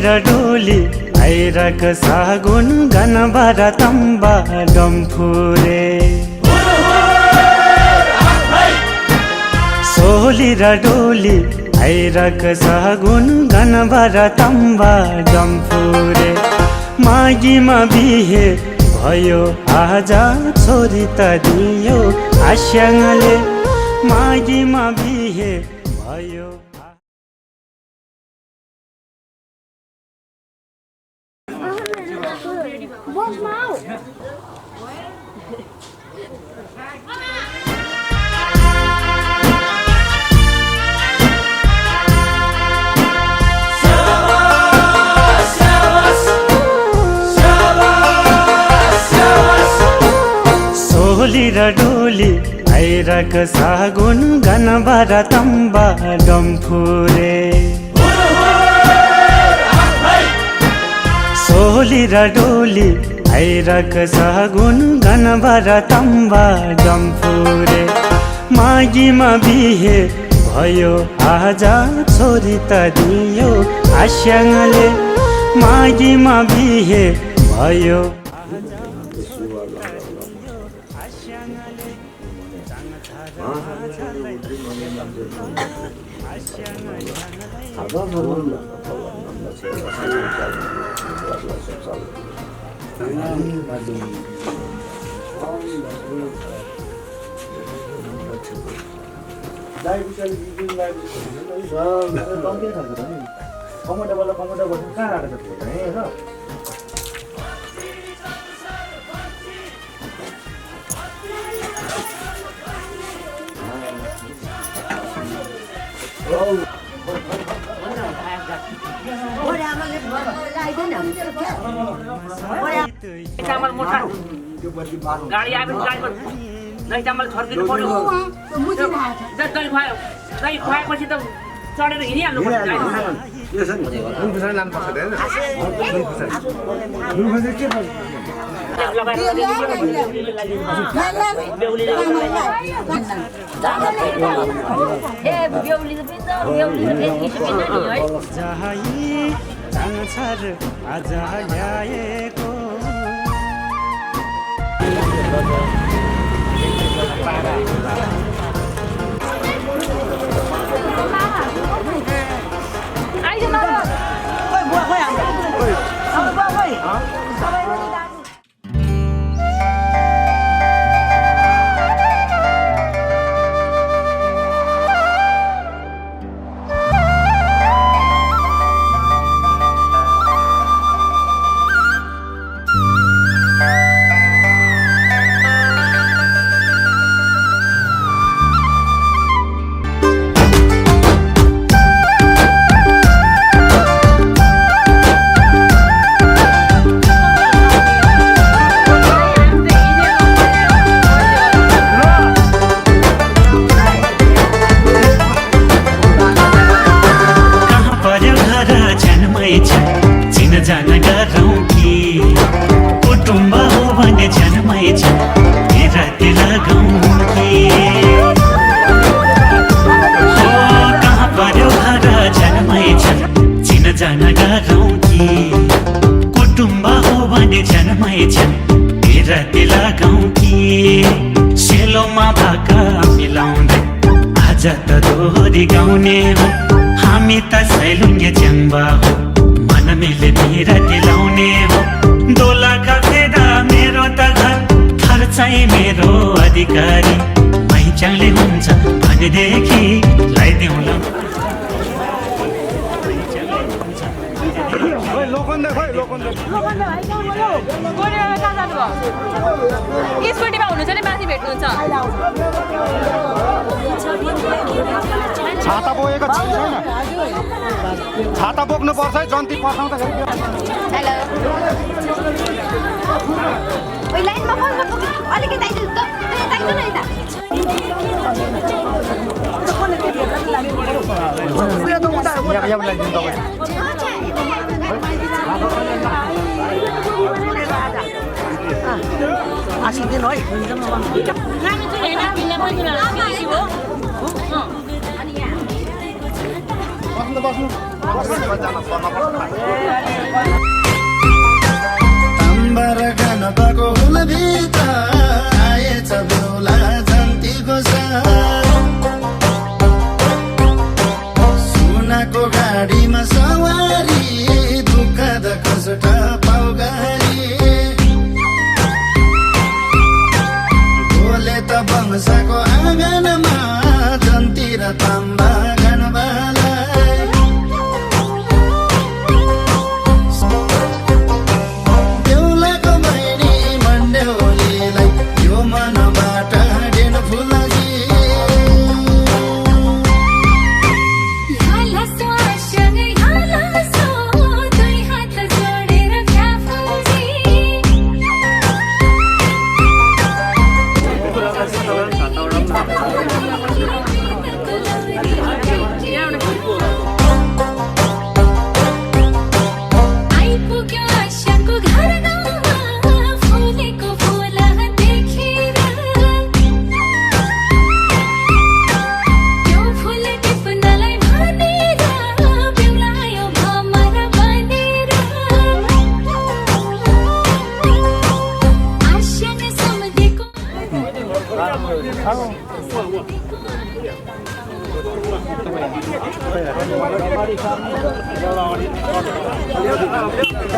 र डोली आइरक सागुन गनबर तम्बा डम्फुरे सोली र डोली आइरक सागुन गनबर तम्बा डम्फुरे मागीमा बिहे भयो आज छोरी त दियो आस्याङले मागीमा बिहे भयो सोली र डोली आइरक सागुन गनबर तम्बा डम्फुरे सोली र डोली आइरक सागुन गनबर तम्बा डम्फुरे मागीमा बिहे भयो आज छोरी त दियो आस्याङले मागीमा बिहे भयो चामल मोटा गाडी आएपछि गाडीमा दही चामल छर्किनु पर्यो दही खुवायो दही खुवाएपछि त चढेर हिँडिहाल्नु आज ल्याएको गाउने हो हामी त सैलुङ्गे च्याङ्बा हो मन मिले निरति लाउने हो दोला कफेदा मेरो त घर खर्चाइ मेरो अधिकारी मैचाङले हुन्छ भनेदेखि लाइदेऊला स्कुटीमा हुनुहुन्छ नि माथि भेट्नुहुन्छ छाता बोकेको छैन छाता बोक्नु पर्छ है जन्ती पठाउँदाखेरि हेलो ओइ लाइनमा बोल्नु अलिकति आइदिनु त आइदिनु न यता आसिदिनु है बस्नु अम्बर गणपको हुलभित्र आएछ बेहुला जन्तीको सुनको गाडीमा सवारी दुःखद खसुट पाउगारी बोले त वंशको आँगनमा जन्ती र ताम्बा गणबालाई बेहुलाको बहिनी मण्डेउलीलाई यो मनबाट डेन फुलाजी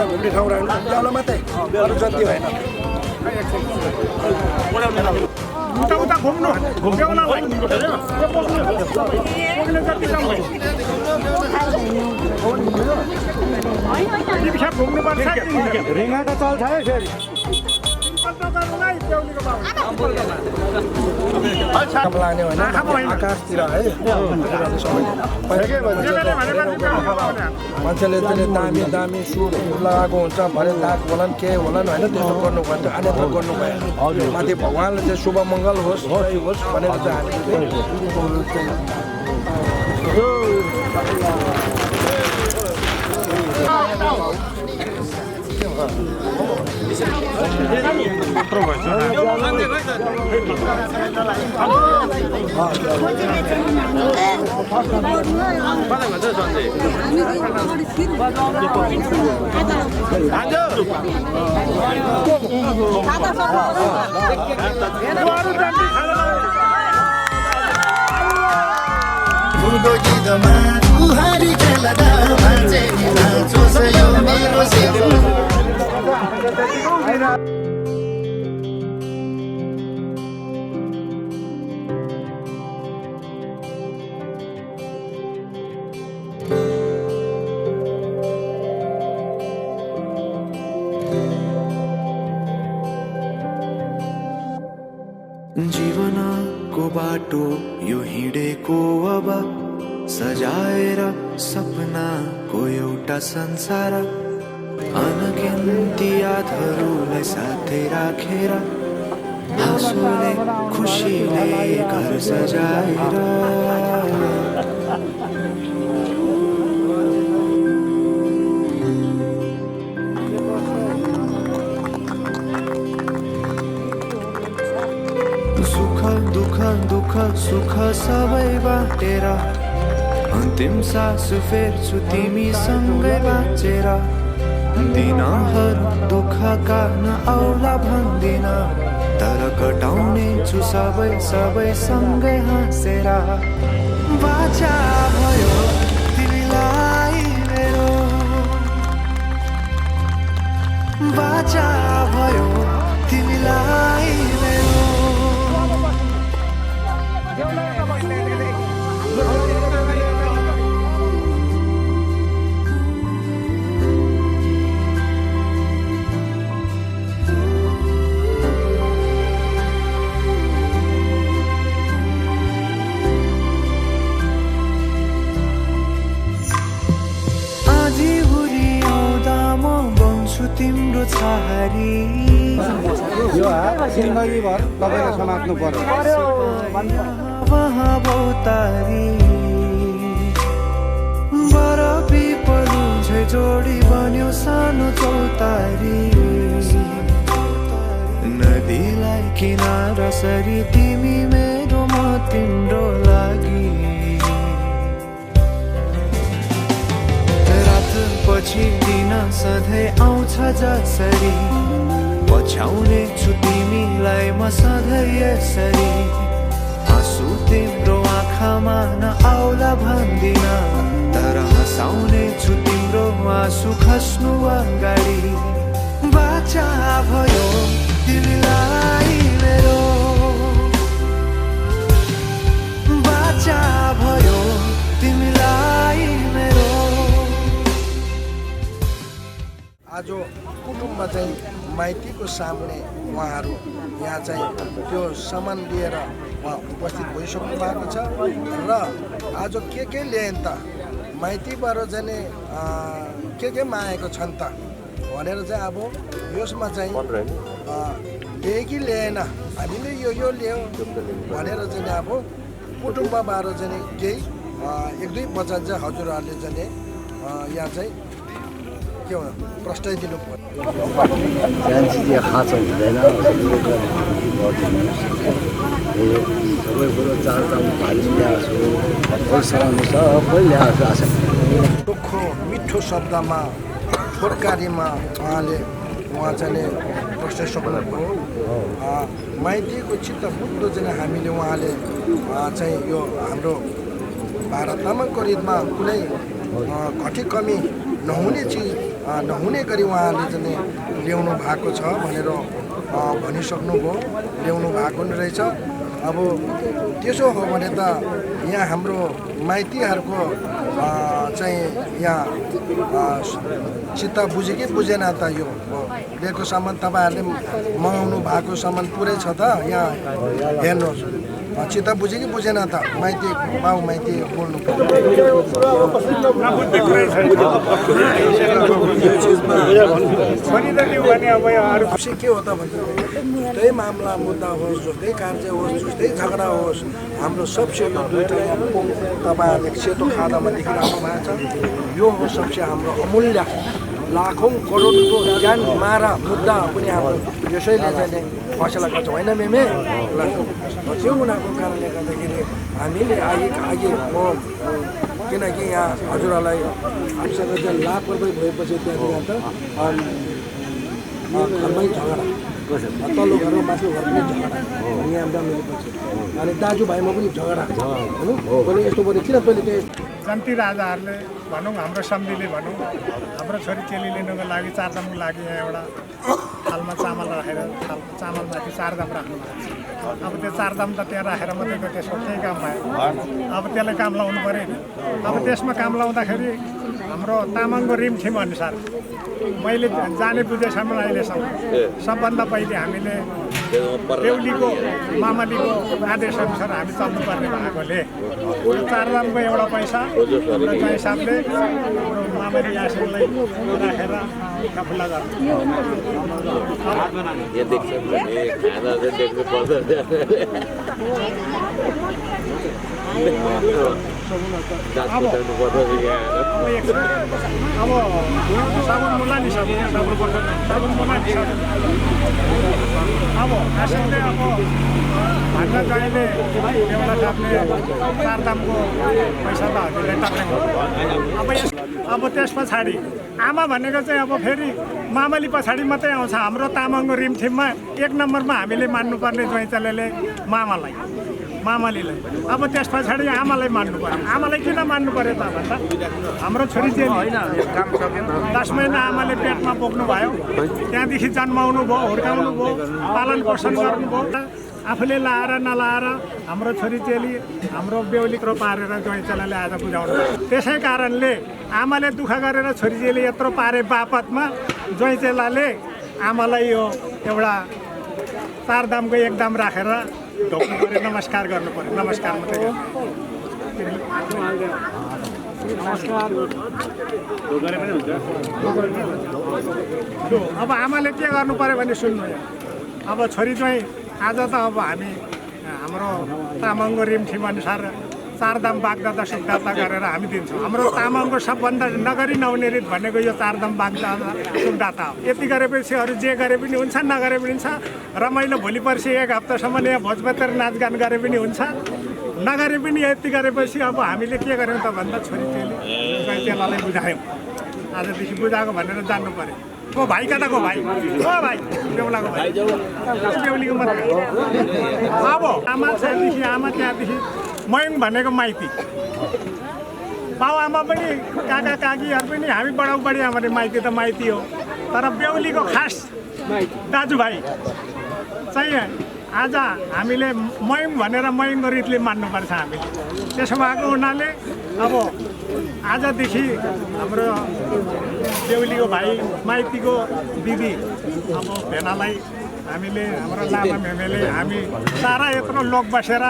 घुम्ने ठाउँ रहनु जालो मात्रै अरू जति होइन उता घुम्नु बेहुलालाई घुम्नुपर्छ रिङ्गा त चल्छ है फेरि लाग्ने होइन आकाशतिर है मान्छेले त्यसले दामी दामी सुट लगाएको हुन्छ भरे दाग होलान् के होलान् होइन त्यस्तो गर्नुपर्छ अन्यथा गर्नु भयो माथि भगवान्ले चाहिँ शुभ मङ्गल होस् होस् भनेर चाहिँ जीवनको बाटो यो हिँडेको अब सजाएर सपनाको एउटा संसार अनगिन्ती यादहरूलाई साथै राखेर हाँसोले खुसीले घर सजाएर दुःख सुख सबै बाटेर अन्तिम सास फेर्छु तिमीसँगै बाँचेर दिनहरू दुःखका नआउला भन्दिन तर कटाउने छु सबै सँगै हाँसेर बाचा भयो तिमीलाई मेरो बाचा भयो तिमीलाई मेरो तिम्रो छहारी यो जिन्दगीभर तपाईँले समात्नु पर्यो वहाँ बहुतारी बर पिपलु झै जोडी बन्यो सानो चौतारी नदीलाई किनारा सरी तिमी मेरो म तिम्रो लागि पछि दिन सधैँ आउँछ जसरी पछ्याउने छु तिमीलाई म सधैँ यसरी आँसु तिम्रो आँखामा नआउला भन्दिन तर हँसाउने छु तिम्रो आँसु खस्नु अगाडि बाचा भयो तिमीलाई मेरो बाचा भयो तिमीलाई मेरो आज कुटुम्बमा चाहिँ माइतीको सामुने उहाँहरू यहाँ चाहिँ त्यो सामान लिएर उहाँ उपस्थित भइसक्नु भएको छ र आज के ल्याएन त माइतीबाट चाहिँ के मागेको छन् त भनेर चाहिँ अब यसमा चाहिँ ल्याए कि ल्याएन हामीले यो ल्यायो भनेर चाहिँ अब कुटुम्बबाट चाहिँ केही 1-2 वचन चाहिँ हजुरहरूले चाहिँ यहाँ चाहिँ के हो प्रस्ताइदिनु पर्यो त्यहाँ खाँचो हुँदैन सबै कुरो चारदाम भारी ल्याएको छु पैसामा सबै ल्याएको छु टोखो मिठो शब्दमा छोटकारीमा उहाँ चाहिँ प्रस्ताइ सक्नुभयो माइतीको चित्त बुझ्दो चाहिँ हामीले उहाँले चाहिँ यो हाम्रो भारत तामाङको रीतमा कुनै घटी कमी नहुने चिज नहुने गरी उहाँले चाहिँ ल्याउनु भएको छ भनेर भनिसक्नुभयो ल्याउनु भएको नि रहेछ अब त्यसो हो भने त यहाँ हाम्रो माइतीहरूको चाहिँ यहाँ चित्त बुझ्यो कि बुझेन त यो लिएको सामान तपाईँहरूले मगाउनु भएको सामान पुरै छ त यहाँ हेर्नुहोस् चित्त बुझ्यो कि बुझेन त माइती बाउ माइती बोल्नु के हो त भन्छ जस्तै मामला मुद्दा होस् जस्तै कार्य होस् जस्तै झगडा होस् हाम्रो सबसे यो दुईवटा तपाईँहरूले सेतो खादामा देखिराख्नु भएको छ यो हो सबसे हाम्रो अमूल्य लाखौँ करोडको ज्यान मारा मुद्दा पनि हाम्रो यसैले चाहिँ फैसला गर्छ होइन मेमे त्यो हुनाको कारणले गर्दाखेरि हामीले आगे म किनकि यहाँ हजुरहरूलाई हामीसँग चाहिँ लापरवाही भएपछि त्यहाँनिर त घरमै झगडा तल्लो घरमा माथिल्लो घर पनि झगडा यहाँ मिलेपछि अनि दाजुभाइमा पनि झगडा होइन यस्तो भने किन तैँले त्यो जन्ती राजाहरूले भनौँ हाम्रो सम्धिले भनौँ हाम्रो छोरी चेली लिनुको लागि चारदामको लागि यहाँ एउटा थालमा चामल राखेर चामलमाथि चारदाम राख्नु भएको छ अब त्यो चारदाम त त्यहाँ राखेर मात्रै त त्यसको केही काम भयो अब त्यसलाई काम लाउनु पऱ्यो नि अब त्यसमा काम लाउँदाखेरि हाम्रो तामाङको रिमठिम अनुसार मैले जाने बुझेसम्म अहिलेसम्म सबभन्दा पहिले हामीले बेहुलीको मामलीको आदेशअनुसार हामी चल्नुपर्ने भएकोले चारदामको एउटा पैसा हाम्रो हिसाबले मामली आशीलाई राखेर कफुल्ला गर्नु अब साबुन मुला नि साबुन मुला नि अब खासैले अब भन्न गएले एउटा थाप्ने चारदामको पैसा त हजुरले टाक्ने अब त्यस पछाडि आमा भनेको चाहिँ अब फेरि मामली पछाडि मात्रै आउँछ हाम्रो तामाङको रिमठिममा 1 नम्बरमा हामीले मान्नुपर्ने ज्वाइँचेलीले मामलीलाई अब त्यस पछाडि आमालाई मान्नु पर्यो आमालाई किन मान्नु पर्यो त भन्दा हाम्रो छोरी चेली 10 महिना आमाले पेटमा बोक्नु भयो त्यहाँदेखि जन्माउनु भयो हुर्काउनु भयो पालन पोषण गर्नुभयो आफूले लाएर नलाएर हाम्रो छोरी चेली हाम्रो बेहुलीको पारेर ज्वाइँचेलीले आज बुझाउनु त्यसै कारणले आमाले दुःख गरेर छोरी चेली यत्रो पारे बापतमा ज्वाइँचेलीले आमालाई यो एउटा चारदामको 1 दाम राखेर ढोक्नु पऱ्यो नमस्कार गर्नु पऱ्यो नमस्कार मात्रै अब आमाले के गर्नु पऱ्यो भने सुन्नु अब छोरी चाहिँ आज त अब हामी हाम्रो तामाङको रिमठिम अनुसार चारदाम बागदादा सुखदाता गरेर हामी दिन्छौँ हाम्रो तामाङको सबभन्दा नगरी नहुने रीत भनेको यो चारदाम बागदादा सुखदाता हो यति गरेपछि अरू जे गरे पनि हुन्छ नगरे पनि हुन्छ रमाइलो भोलि पर्सि 1 हप्तासम्म यहाँ भोजभतेर नाचगान गरे पनि हुन्छ नगरे पनि यति गरेपछि अब हामीले के गर्यौँ त भन्दा छोरी चेलीलाई बुझायौँ आजदेखि बुझाएको भनेर जान्नु पर्यो को भाइ कताको भाइ को भाइ बेहुलाको भाइ बेहुलीको मात्रै अब आमा त्यहाँदेखि आमा त्यहाँदेखि मयङ भनेको माइती बाउ आमा पनि काका काकीहरू पनि हामी बडा बढी आमाले माइती त माइती हो तर बेहुलीको खास दाजुभाइ चाहिँ आज हामीले मयङ भनेर मयङको रितले मान्नुपर्छ हामी त्यसो भएको हुनाले अब आजदेखि हाम्रो बेहुलीको भाइ माइतीको दिदी अब भेनालाई हामीले हाम्रो लामा मेमेले हामी सारा यत्रो लोक बसेर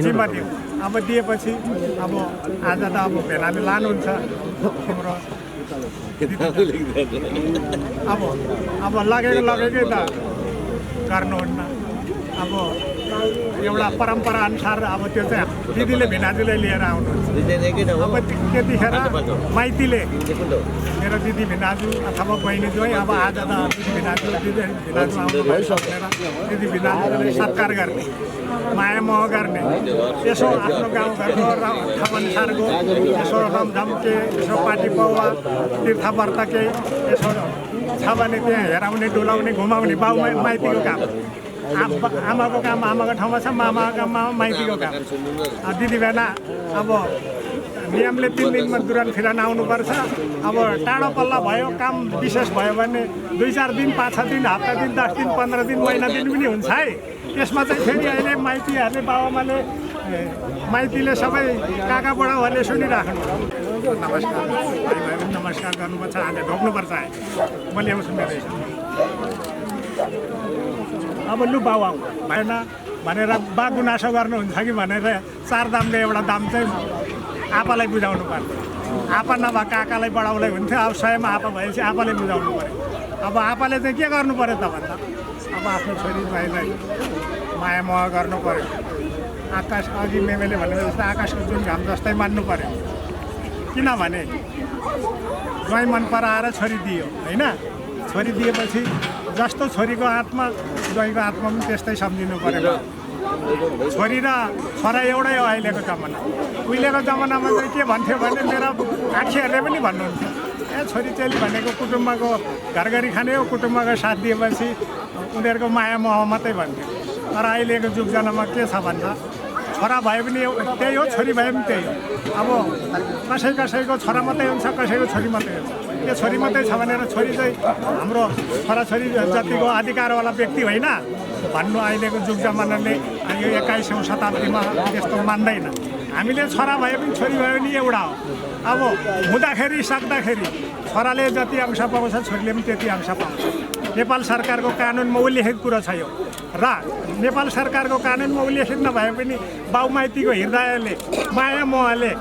जिम्मा दियौँ अब दिएपछि अब आज त अब भेनाले लानुहुन्छ हाम्रो अब लगेकै त गर्नुहुन्न अब एउटा परम्परा अनुसार अब त्यो चाहिँ दिदीले भिनाजुलाई लिएर आउनुहुन्छ अब त्यतिखेर माइतीले मेरो दिदी भिनाजु अथवा बहिनी जोइ अब आज त दिदी भिनाजु आउनु भनेर दिदी भिनाजुलाई सत्कार गर्ने माया मोह गर्ने यसो आफ्नो गाउँघरको अनुसारको यसो रमझम के यसो पार्टी पौवा तीर्थव्रत केही यसो छ भने त्यहाँ हेराउने डुलाउने घुमाउने बाउ माइतीको काम आमाको काम आमाको ठाउँमा छ मामाको काममा माइतीको काम दिदी भेना अब नियमले 3 दिनमा दुरान फिरान आउनुपर्छ अब टाढो पल्ला भयो काम विशेष भयो भने 2-4 दिन 5-6 दिन हप्ता दिन 10 दिन 15 दिन महिना दिन पनि हुन्छ है त्यसमा चाहिँ फेरि अहिले माइतीहरूले बाबुआमाले माइतीले सबै काका बडाहरूले सुनिराख्नु नमस्कार भाइ नमस्कार गर्नुपर्छ आज ढोक्नुपर्छ म ल्याउँछु मेरो अब लु बाउ आऊ भएन भनेर बा गुनासो गर्नुहुन्छ कि भनेर 4 दामले एउटा दाम चाहिँ आपालाई बुझाउनु पर्छ आपा नभए काकालाई बढाउलाई हुन्थ्यो अब स्वयं आपा भएपछि आपाले बुझाउनु पऱ्यो अब आपाले चाहिँ के गर्नु पऱ्यो त भन्दा अब आफ्नो छोरी भाइलाई माया मोह गर्नु पऱ्यो आकाश अघि मेमेले भनेको जस्तो आकाशको जुन घाम जस्तै मान्नु पऱ्यो किनभने ज्वाइँ मन पराएर छोरी दियो होइन छोरी दिएपछि जस्तो छोरीको आत्मा ज्वाइँको आत्मा पनि त्यस्तै सम्झिनु पऱ्यो छोरी र छोरा एउटै हो अहिलेको जमाना उहिलेको जमानामा चाहिँ के भन्थ्यो भने मेरो आँखीहरूले पनि भन्नुहुन्थ्यो ए छोरी चेली भनेको कुटुम्बको घरघरी खाने हो कुटुम्बको साथ दिएपछि उनीहरूको माया मोह मात्रै भन्थ्यो तर अहिलेको जुग जमानामा के छ भन्छ छोरा भए पनि त्यही हो छोरी भए पनि त्यही हो अब कसैको छोरा मात्रै हुन्छ कसैको छोरी मात्रै हुन्छ त्यो छोरी मात्रै छ भनेर छोरी चाहिँ हाम्रो छोराछोरी जतिको अधिकारवाला व्यक्ति होइन भन्नु अहिलेको जुग जमानाले यो 21औं शताब्दीमा त्यस्तो मान्दैन हामीले छोरा भए पनि छोरी भए पनि एउटा हो अब हुँदाखेरि सक्दाखेरि छोराले जति अंश पाउँछ छोरीले पनि त्यति अंश पाउँछ नेपाल सरकारको कानुनमा उल्लेखित कुरो छ यो र नेपाल सरकारको कानुनमा उल्लेखित नभए पनि बाउमाइतीको हृदयले माया मोहले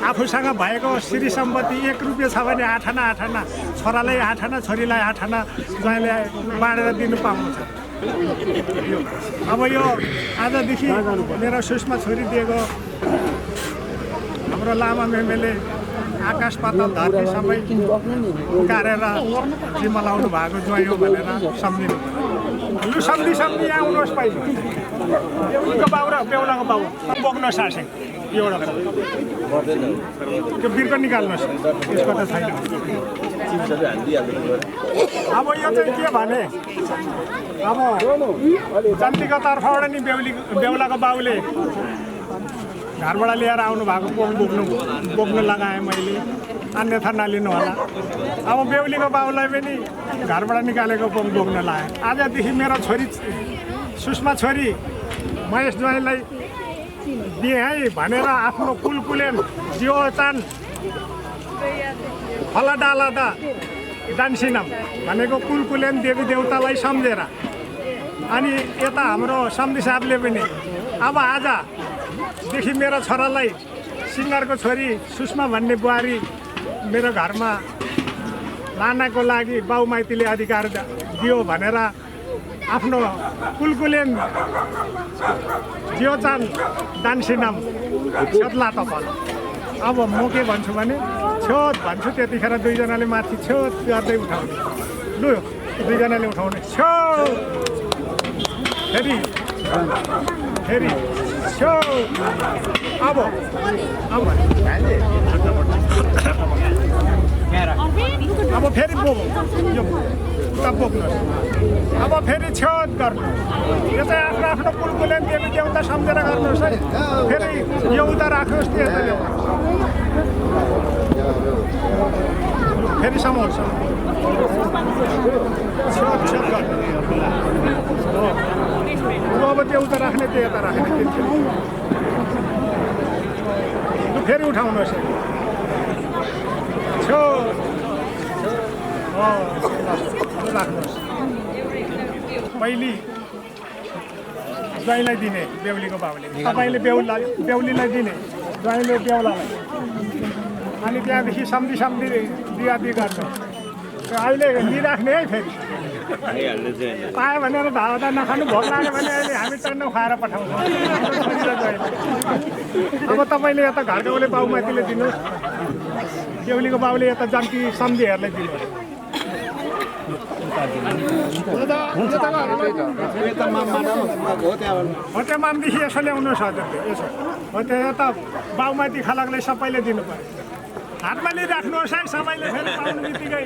आफूसँग भएको श्री सम्पत्ति 1 रुपियाँ छ भने 8 आना छोरालाई 8 आना छोरीलाई 8 आना ज्वाइँले बाँडेर दिनु पाउँछ अब यो आजदेखि मेरो सुषमा छोरी दिएको हाम्रो लामा मेमेले आकाश पाताल धरती सबै उकारेर जिम्मा लाउनु भएको ज्वाइँ हो भनेर सम्झिनु लु सम्झि यहाँ आउनुहोस् पाइन्छ बेहुलीको बाउ र बेहुलाको बाउ बोक्न सासे एउटा त्यो बिर्को निकाल्नुहोस् यसको त छैन अब यो चाहिँ के भने अब जन्तीको तर्फबाट नि बेहुलाको बाउले घरबाट लिएर आउनु भएको बोक्नु लगाएँ मैले अन्यथा नलिनु होला अब बेहुलीको बाउलाई पनि घरबाट निकालेको बोक्न लगाएँ आजदेखि मेरो छोरी सुषमा छोरी महेश ज्वाइँलाई दिएँ है भनेर आफ्नो कुलकुलेन जियोचान फलडाला द डान्सिनम भनेको कुलकुलेन देवी देवतालाई सम्झेर अनि यता हाम्रो सम्धी साहबले पनि अब आजदेखि मेरो छोरालाई सिङ्गरको छोरी सुषमा भन्ने बुहारी मेरो घरमा लानको लागि बाउमाइतीले अधिकार दियो भनेर आफ्नो कुलकुलेन जियोचान डान्सिनम छेत्ला तपाईँ अब म के भन्छु भने छ्योत भन्छु त्यतिखेर दुईजनाले माथि छ्योत गर्दै उठाउने लु दुईजनाले उठाउने छ्यो फेरि छ्यो अब अब फेरि यो उता बोक्नुहोस् अब फेरि छेउत गर्नु यो चाहिँ आफ्नो आफ्नो कुलकुलेन देवी देउता सम्झेर गर्नुहोस् है फेरि यो उता राख्नुहोस् त्यो यता ल्याउनु फेरि समाउँछ छेउत छेउत गर्नु अब त्यो उता राख्ने त्यो यता राख्ने त्यो फेरि उठाउनुहोस् छेउ राख्नुहोस् पहिले ज्वाइँलाई दिने बेहुलीको बाबुले तपाईँले बेहुलीलाई दिने ज्वाइँले बेहुलालाई अनि त्यहाँदेखि सम्धि दियादी गर्छ अहिले लिइराख्ने है फेरि पायो भनेर धावदा नखानु भोक लाग्यो भने अहिले हामी टन्न खुवाएर पठाउँछौँ अब तपाईँले यता घरको उसले बाबुमाथीले दिनुहोस् बेहुलीको बाबुले यता जानकी सम्धिहरूलाई दिनुहोस् त्यो मामदेखि यसो ल्याउनुहोस् हजुर यसो हो त्यो यता बाउमाथि खालकलाई सबैले दिनु पर्यो हातमा लिइराख्नुहोस् है सबैले फेरि पाउनु बित्तिकै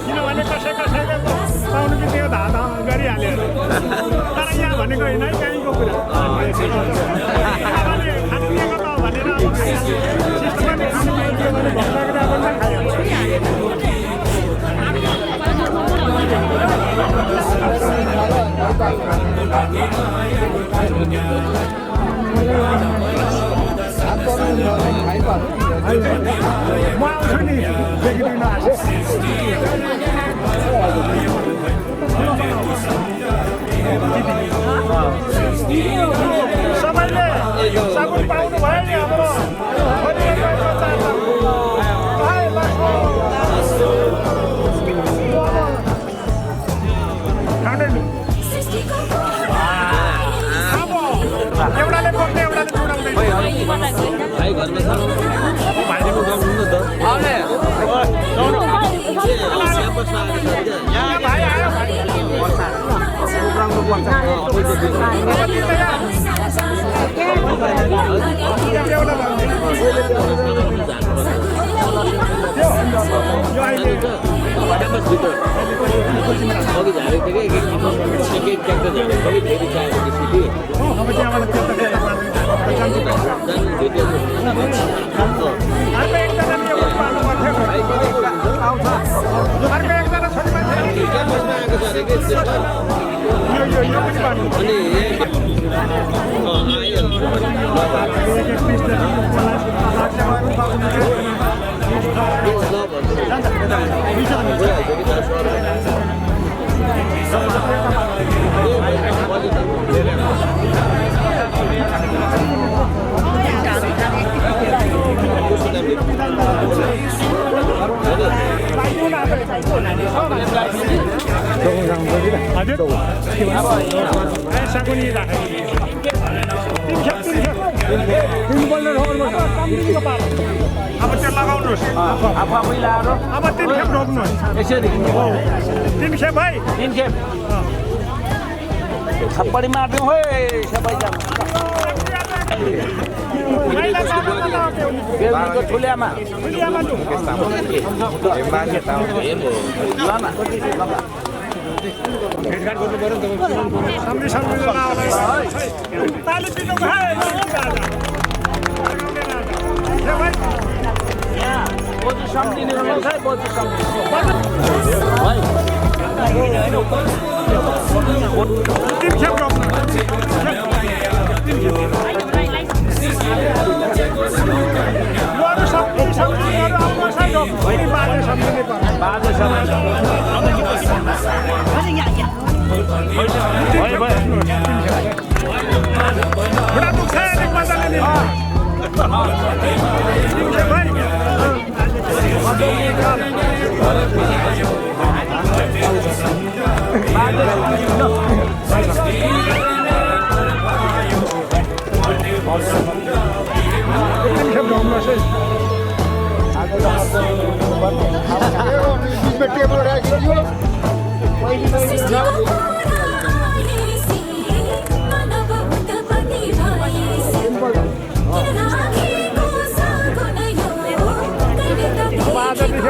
किनभने कसैले पाउनु बित्तिकै धाधा गरिहाल्यो तर यहाँ भनेको होइन है त्यहीँको कुरा खानिएको त भनेर सिस्टमले खानु पाइदियो भने भोक लागेर अब नखाइहाल्छ म आउँछु नि देखिदिन सबैले साबुन पाउनु भयो नि हाम्रो एउटाले बोक्ने एउटाले जोडाउँदै अब त्यो लगाउनुहोस् अब 3 खेप रोक्नुहोस् यसरी 3 खेप है 3 खेप थप्पडी मार्दिउँ है सबैजना बेहुलीको ठुलियामा भेटघाट गर्नु पर्यो नि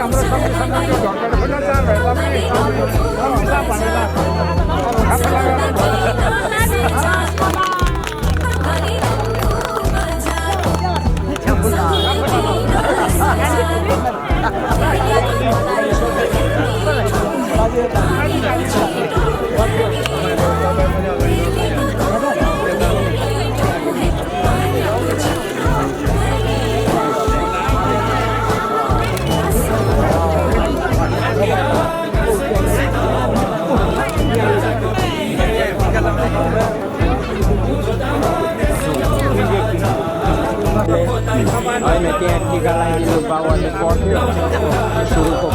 हाम्रो संविधानको ढोकाले पनि चार भएपछि हिसाब भनेर होइन त्यहाँ टिका लगाइदिनु बाबाले पढ्थ्यो सुरुको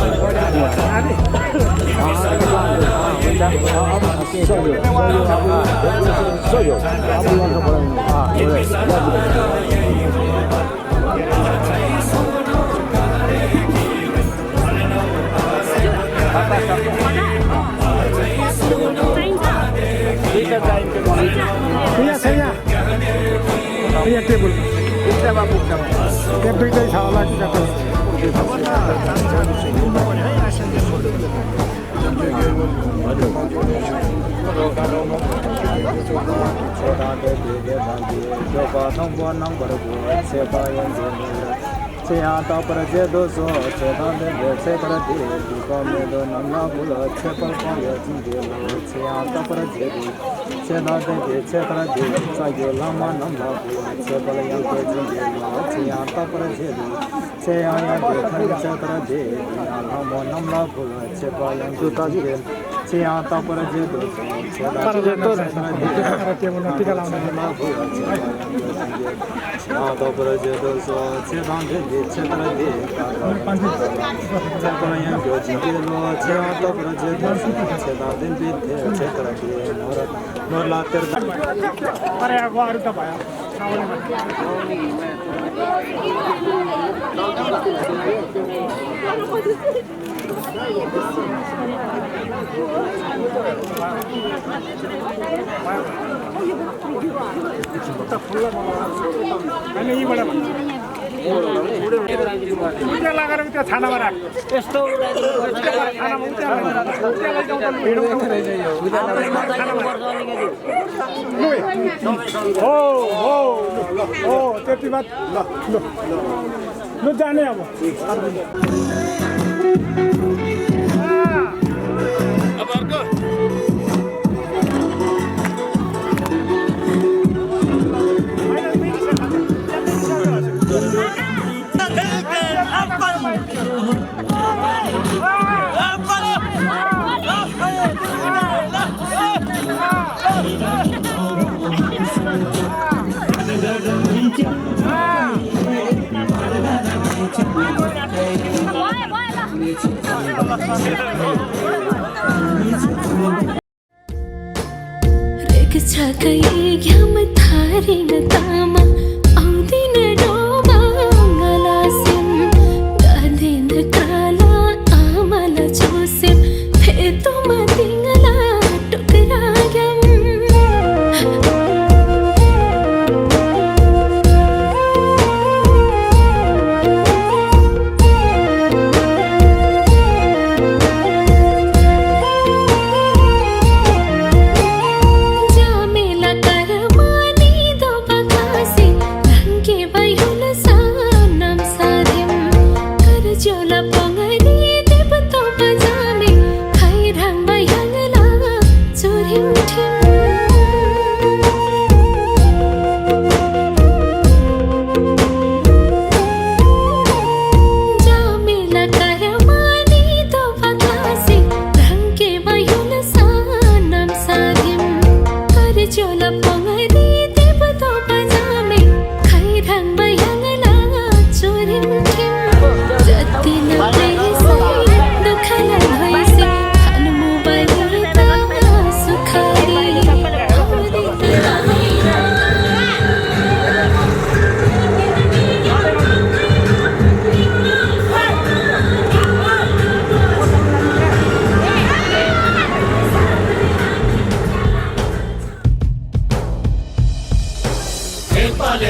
यहाँ टेबल त्यहाँ दुइटै छ होला कि टिका अरे अरू त भयो लगाएर त्यो छानामा राख यस्तो हो त्यति बात ल जाने अब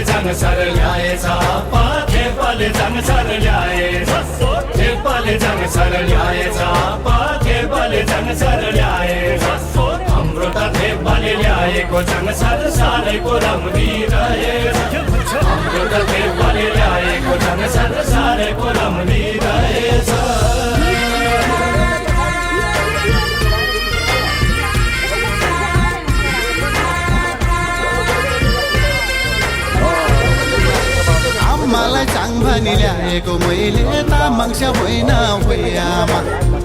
जंग सर ल्याएछ पाथे पले जंग सर ल्याएछ बले जङ सर ल्याएछ पाथे बले जङ सर ल्याएछ हाम्रो त थेपले ल्याएको जङ सर सालैको राम्री रहेछ हाम्रो त थेपले ल्याएको जङ सर सालैको राम्री रहेछ मलाई चाङ भनी ल्याएको मैले तामाङस्य होइन भैयामा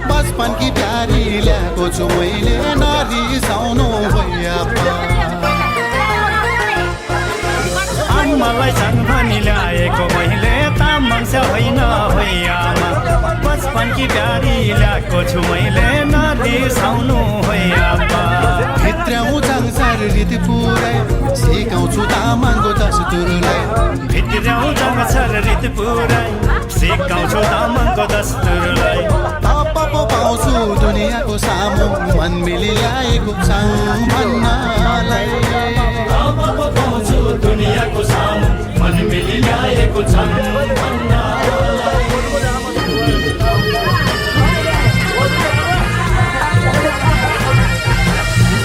बचपनकी प्यारी ल्याएको छु मैले नरिसाउनु भैयामा मलाई चाङ भनी ल्याएको मैले तामाङस्य होइन भैयामा बचपनकी प्यारी ल्याएको छु मैले नरिसाउनु भैयामा भित्रौँ चाङसार रीति पुरै सिकाउँछु तामाङको दस्तुरलाई भित्रौँ चाङसार रीति पुरै सिकाउँछु तामाङको दस्तुरलाई ताप पो पाउँछु दुनियाँको सामु मन मिली ल्याएको चाङ भन्नलाई ताप पो पाउँछु दुनियाँको सामु मन मिली ल्याएको चाङ भन्नलाई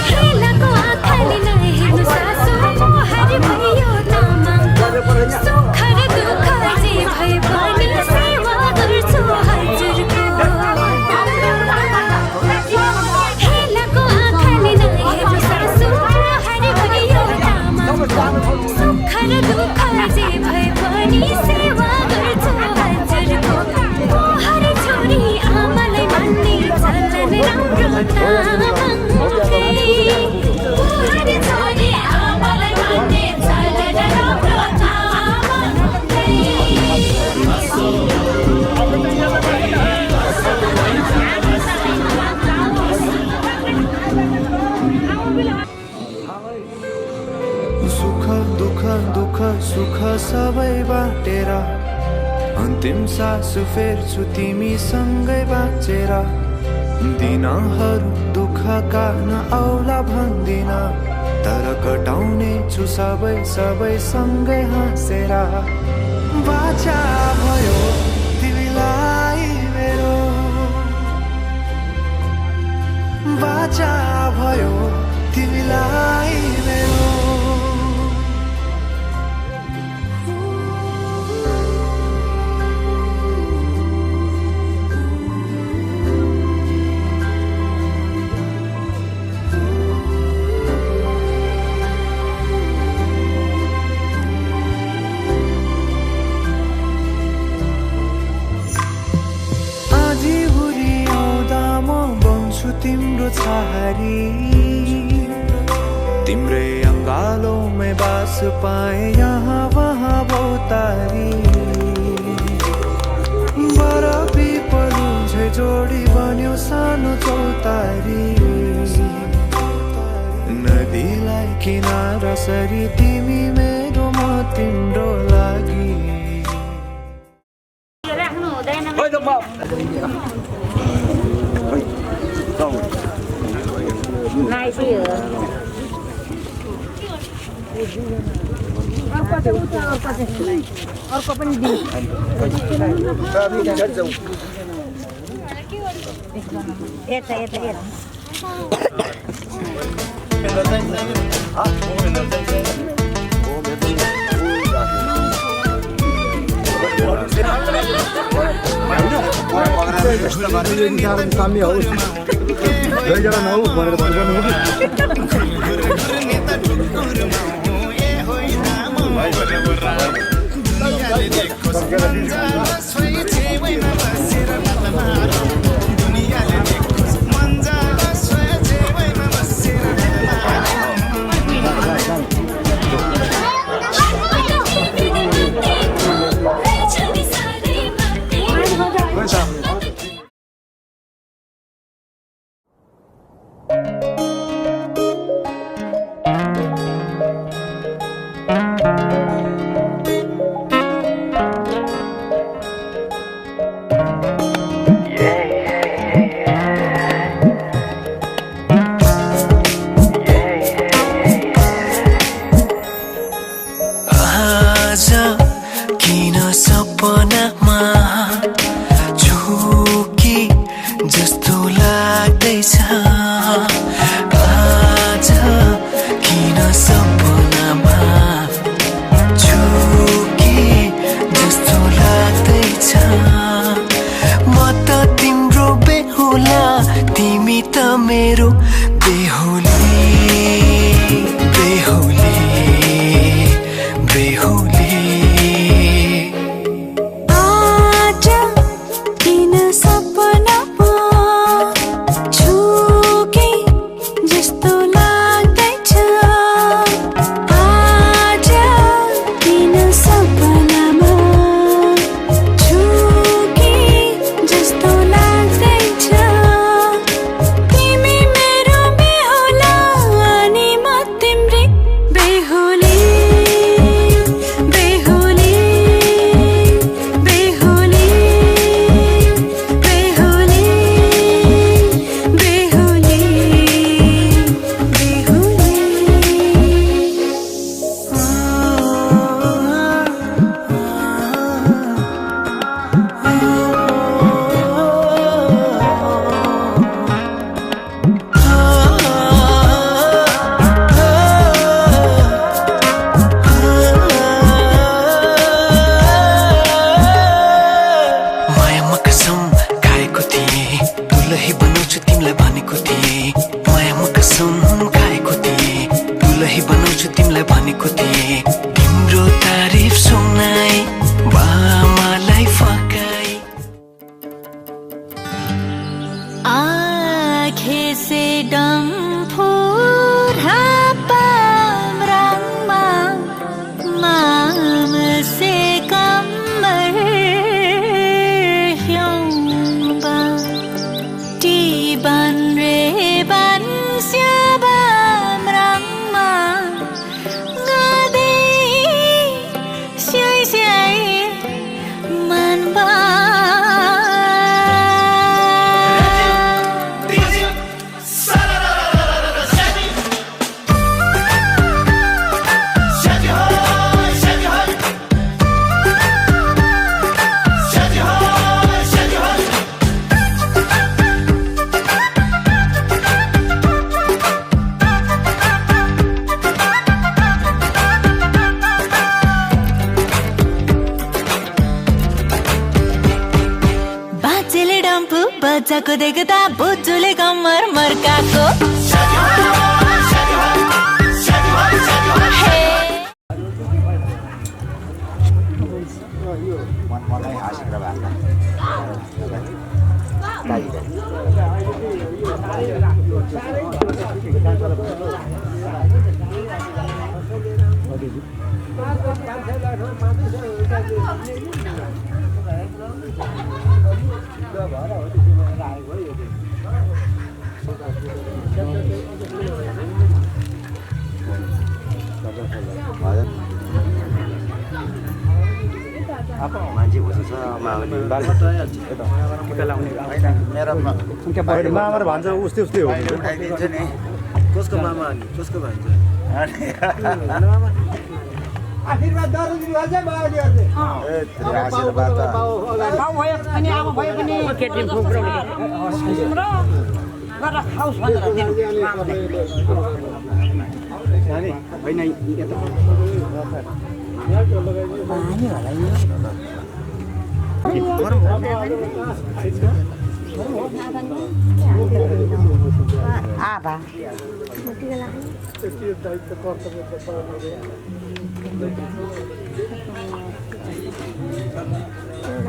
हेलाको आँखाले नहेर्नु सासु मोहर भयो तामाङको सुख र दुःख जे भए पनि सेवा गर्छु हजुरको हेलाको आँखाले नहेर्नु सासु मोहर भयो तामाङको सुख र दुःख जे भए पनि सेवा गर्छु हजुरको मोहर छोरी आमालाई मान्ने चलन राम्रो तामाङकै मोहर छोरी आमालाई मान्ने चलन राम्रो तामाङकै सुख दुःख दुःख सुख सबै बाटेर अन्तिम सास फेर्छु तिमीसँगै बाँचेर दिनहरू दुःखका नआउला भन्दिन तर कटाउने छु सबै सबै सँगै हाँसेर बाचा भयो तिमीलाई मेरो बाचा भयो तिमीलाई मेरो तिम्रो छहारी तिम्रै अङ्गालोमै बास पाए यहाँ वहाँ बहुतारी बरफी पलु झै जोडी बन्यो सानो चौतारी नदीलाई किनारा सरी तिमी मेरो म तिम्रो लागि अर्को पनि दिनु यता यता यता कामी हो जरा नौ भनेर भन्नु मेरो बेहुली बेहुली बेहुली आज किन सपनामा छुके जस्तो लाग्दैछ आज किन सपनामा छुके जस्तो लाग्दैछ तिमी मेरो बेहुला अनि म तिम्रै बेहुली बेहुली बेहुली बेहुली बेहुली मायामा कसम खाएको थिएँ दुलही बनाउँछु तिमीलाई भनेको थिएँ मायामा कसम खाएको थिएँ दुलही बनाउँछु तिमीलाई भनेको थिएँ तिम्रो तारिफ सुनाई बामालाई फकाई आँखे से डम्फुर हापाम रङमा माम से कम्बर ह्यौबा टिबन रे बन स्याबाम रङमा गदै स्याइ स्याइ मनबा बाजेले डम्फु बजाको देख्दा बोजूले कम्मर मर्काको मान्छे भन्छ मामा भन्छ उस्तै उस्तै हो कसको मामा अनि कसको भन्छ आशीर्वाद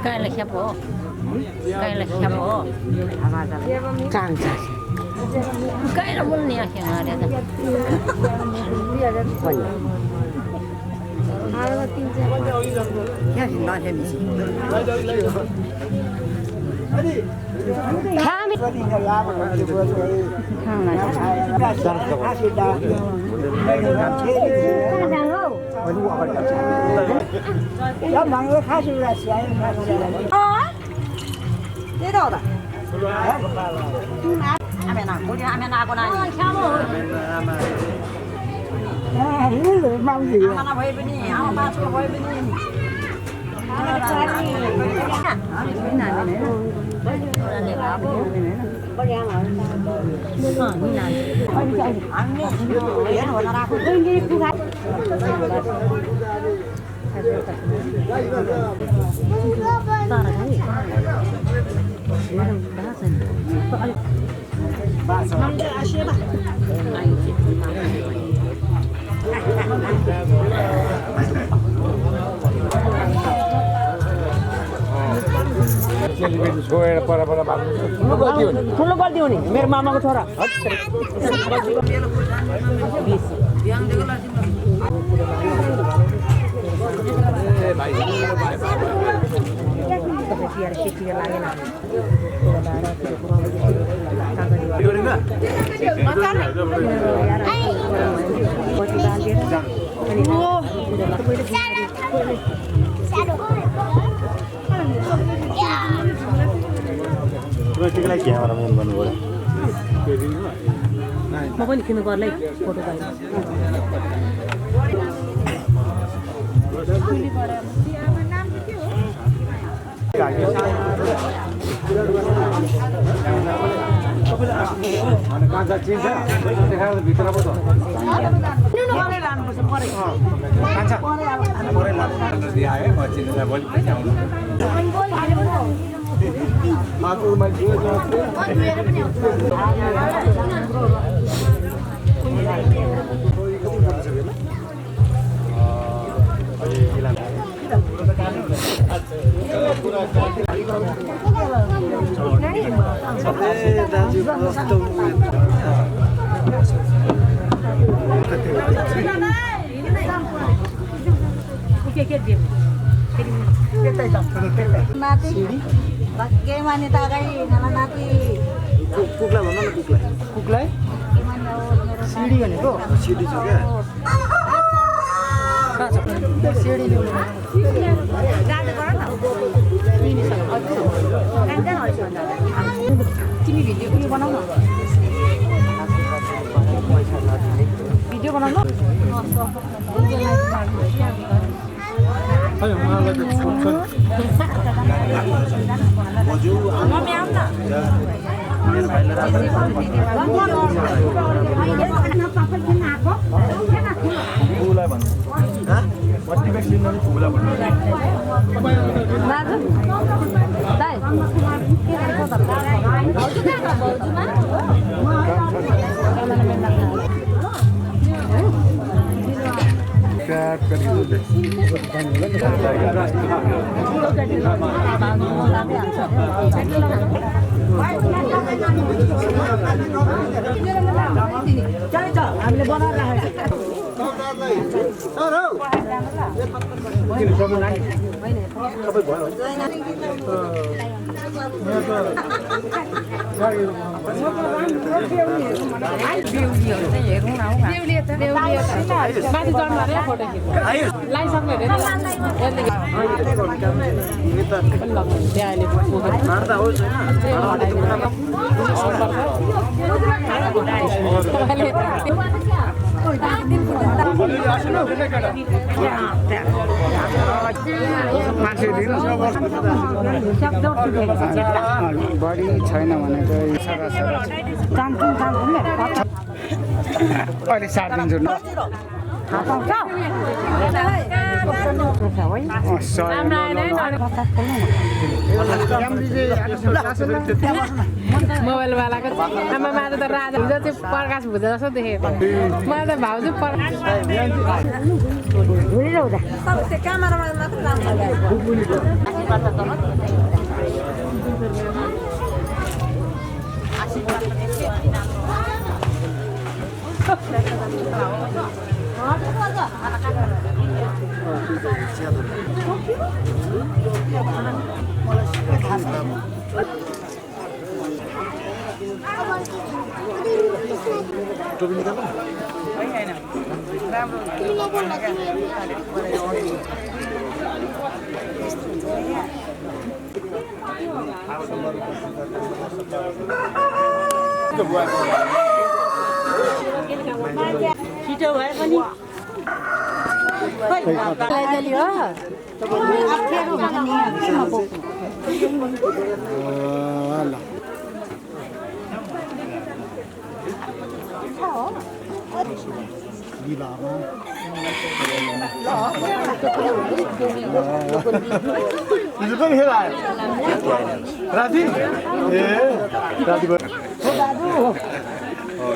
Kailan siya po? Cansa. Kailan mo niya siya nga rin? छोएर पर ठुलो गल्ती हो नि मेरो मामाको छोरा म पनि किन्नु पर्ला फोटो पाइ के मान्यता गई नाति कुकलाई भन्नु न कुकलाई सिडी भनेको सिडी छ क्या सिडी तिमी भिडियो बनाऊ न भिडियो बनाऊ न मम्मी आऊ न हामीले बनाएर बढी छैन भने अहिले 7 दिन्छु न मोबाइल वालाको आमामा त राजा भुजा चाहिँ प्रकाश भुजा जस्तो देखेको मलाई त भाउजू छिटो भए पनि राति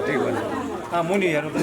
ठिक भयो मुनि हेर्नु त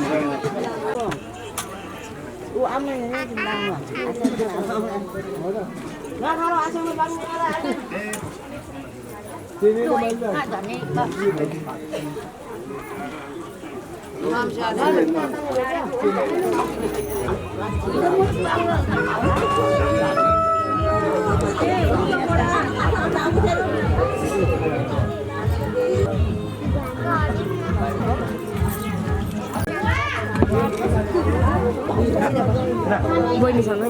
बहिनीसँगै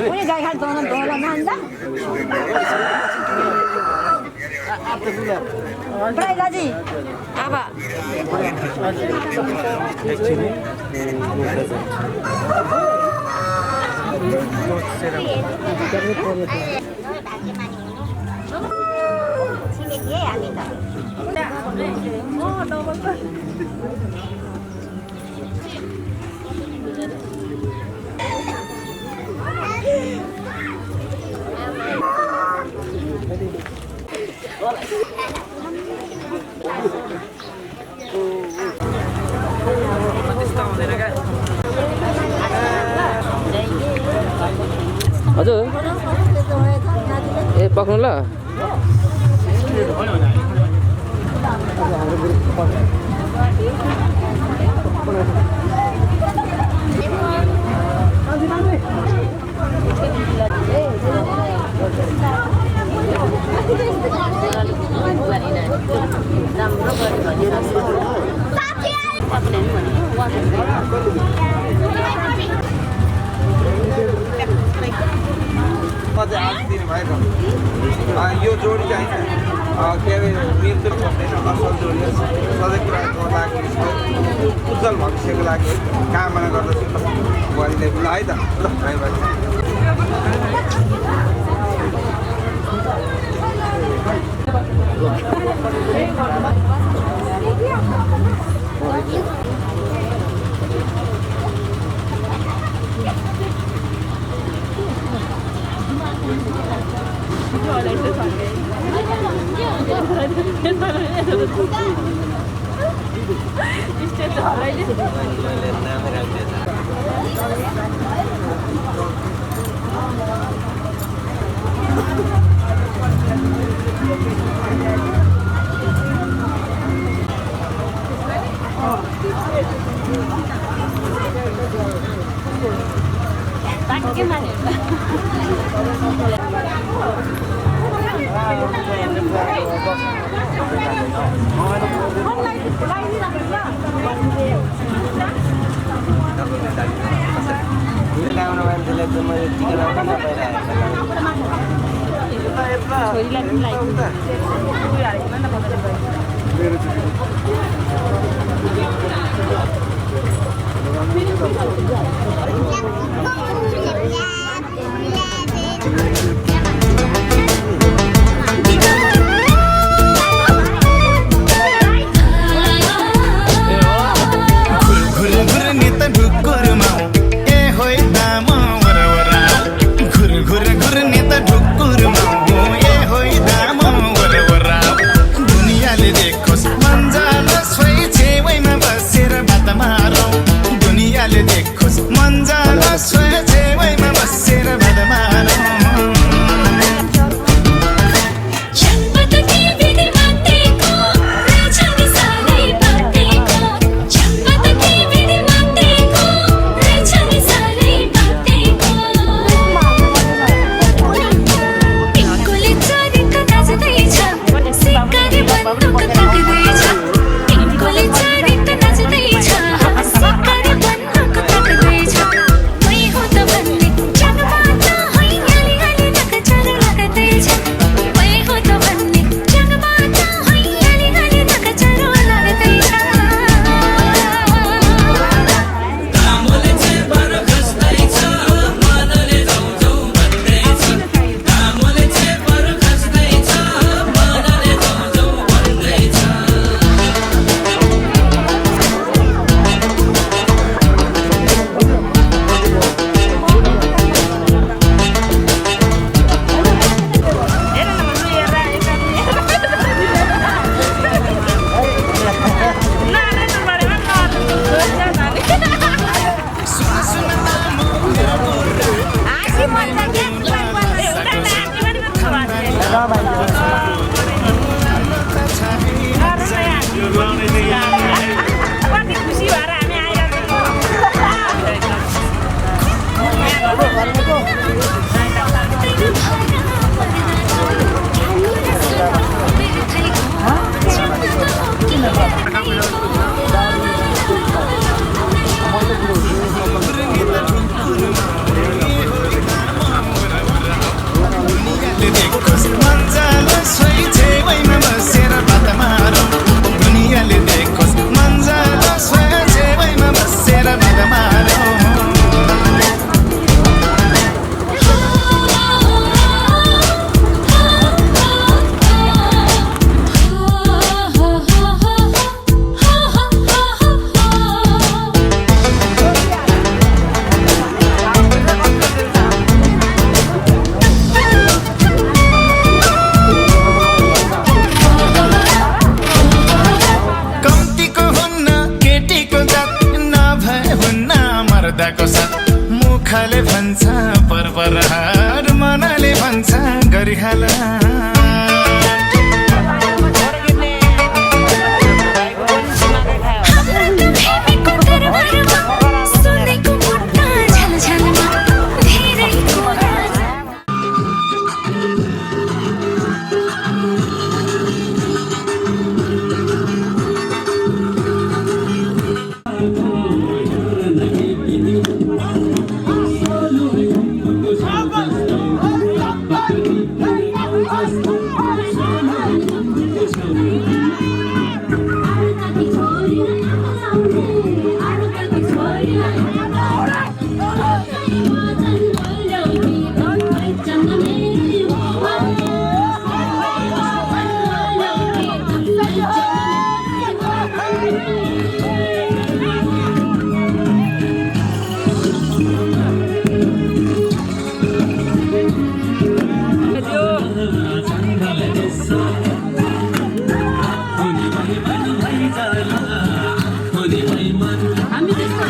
Udah gak kan dolan Anda? Berapa gaji? Apa? हजुर ए पक्नु ल यो जोडी चाहिँ के अरे मृत्यु भन्दैन असल जोडी सधैँ कुराको लागि उज्जवल भविष्यको लागि कामना गर्दछु बुहारीले ल है त ल भाइ भाइ दुनियाले देखोस् मन्जाल छोइ छे हामी त्यस्तो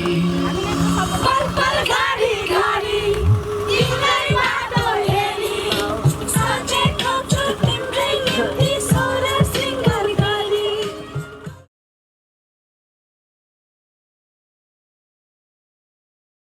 Bye.